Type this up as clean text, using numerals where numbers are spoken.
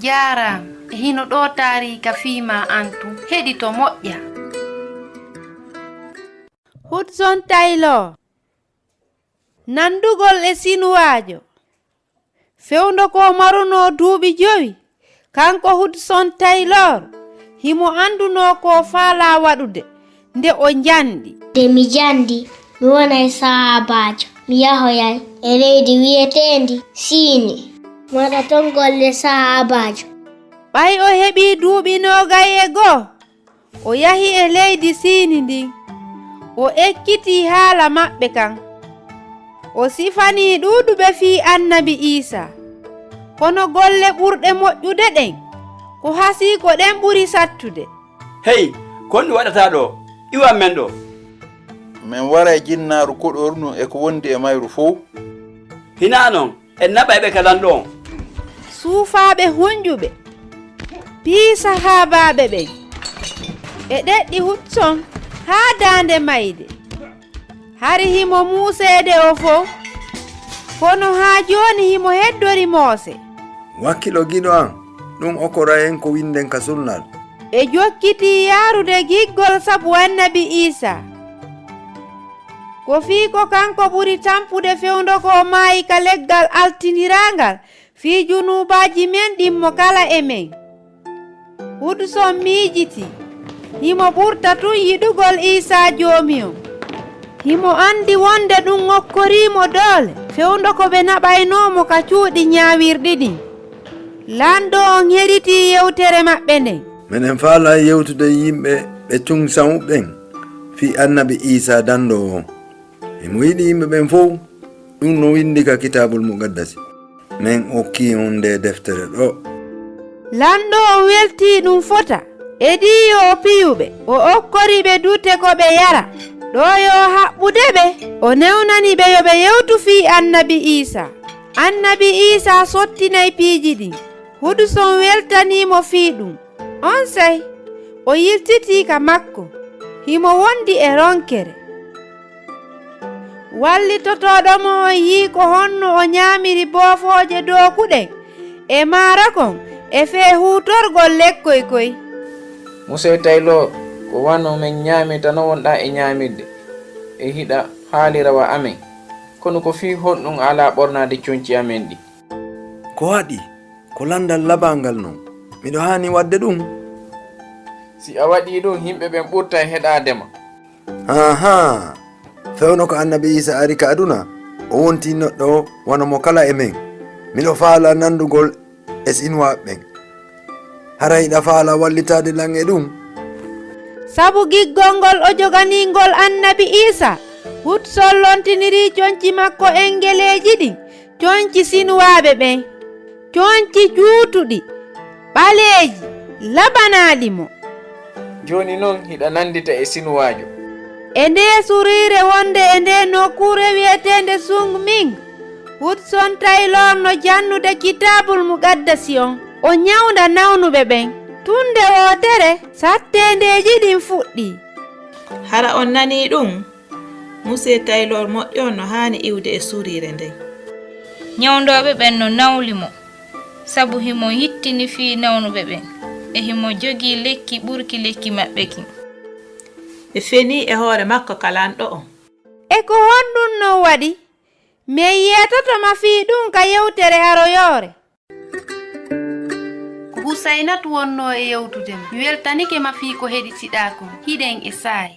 Jaram hino ɗo taarika fiima antu heɗito moƴƴa. Hudson Taylor nandugol e sinuwaajo fewndo ko maruno duuɓi 5 kanko Hudson Taylor himo anduno ko faala waɗude nde o jandi. Nde mi jandi mi wonay sahabajo mi yahoyay e leydi wi'etendi Siini waɗa ton golle sahabajo. ɓay o heɓi duuɓi 21 o yahi e leydi Siini ndin o ekkiti haala maɓɓe kan o sifani ɗuuɗuɓe fii annabi Isa kono golle ɓurɗe moƴƴude ɗen ko hasi ko ɗen ɓuri sattude. Hey, kon ɗum waɗata ɗo iwan men ɗo. min waray jinnaaru koɗornu e ko wondi e mayru fof. Hina noon en naɓayɓe kalan ɗon. Suufaaɓe hunjuɓe bii sahaabaɓe ɓen e ɗeɗɗi Hudson haa daande mayde hari himo muuseede o fof kono haa jooni himo heddori moose. Wakkilo giɗo an ɗum okora en ko winden ka sunnal e jokkiti yaarude giggol sabu annabi Isa ko fii ko kanko ɓuri tampude fewndo ko maayi ka leggal altinirangal fii junubaaji men ɗimmo kala e men. Hudson miijiti himo ɓurta tun yiɗugol Isa joomiyon himo andi wonde ɗum okkorimo doole fewndo ko ɓe naɓaynomo ka cuuɗi ñaawirɗi ɗin. Lando on heriti yewtere maɓɓe nden. minen faala yewtude yimɓe ɓe cungsamuɓen fi annabi Isa dando o imo yiɗi yimɓe ɓen fof ɗum no windi ka kitabul muqaddasi min okki on nde deftere ɗo. Lando on welti ɗum fota e ɗiyo o piyuɓe o okkori ɓe dute ko ɓe yara ɗo yo haɓɓude ɓe o newnani ɓe yo ɓe yewtu fi annabi Isa. Annabi Isa sottinay piiji ɗin. Hudson weltanimo fi ɗum on sey o yiltiti ka makko himo wondi e ronkere. Wallitotoɗomo on yi ko honno o ñaamiri boofooje dookuɗen e maara kon e fee huutorgol lekkoykoy. Monsieur Taylor ko wano men ñaamita no wonɗa e ñaamirde e hiɗa haalirawa amen kono ko fii honɗum ala ɓornade coñci amen ɗi. Ko waɗi ko landal labangal non miɗo hani wadde ɗum. Si a waɗi ɗum yimɓe ɓen ɓurta e heɗadema. Aha fewno ko annabi Isa ari ka aduna o wonti neɗɗo wona mo kala e men miɗo faala nandugol e sinuwaɓe ɓen hara yiɗa faala wallitade lan e ɗum. Sabu giggol ngol o joganingol annabi Isa Hudson lontiniri coñci makko engeleji ɗin coñci sinuwaɓe ɓen coñci juutuɗi ɓaleeji labanaɗi mo. Joni noon hiɗa nandita e sinuwajo e nde suriire wonde e nde nokkure wi'etende Sungming Hudson Taylor no jannude kitabul muqaddasi on o ñawda nawnuɓe ɓen tunde wootere sattendeji ɗin fuɗɗi. Hara on nani ɗum Monsieur Taylor moƴƴo no hani iwde e suriire nden. Ñawdoɓe ɓen no nawlimo sabu himo hittini fi nawnuɓe ɓen e himo jogi lekki ɓurki lekki maɓɓe ki. Ɓe feni e hoore makko kalanɗo on. E ko honɗum no waɗi min yeetotoma fi ɗum ka yewtere aroyore. Ko Husainatu wonno e yewtude mi weltanike ma fi ko heɗitiɗa kon hiɗen e saayi.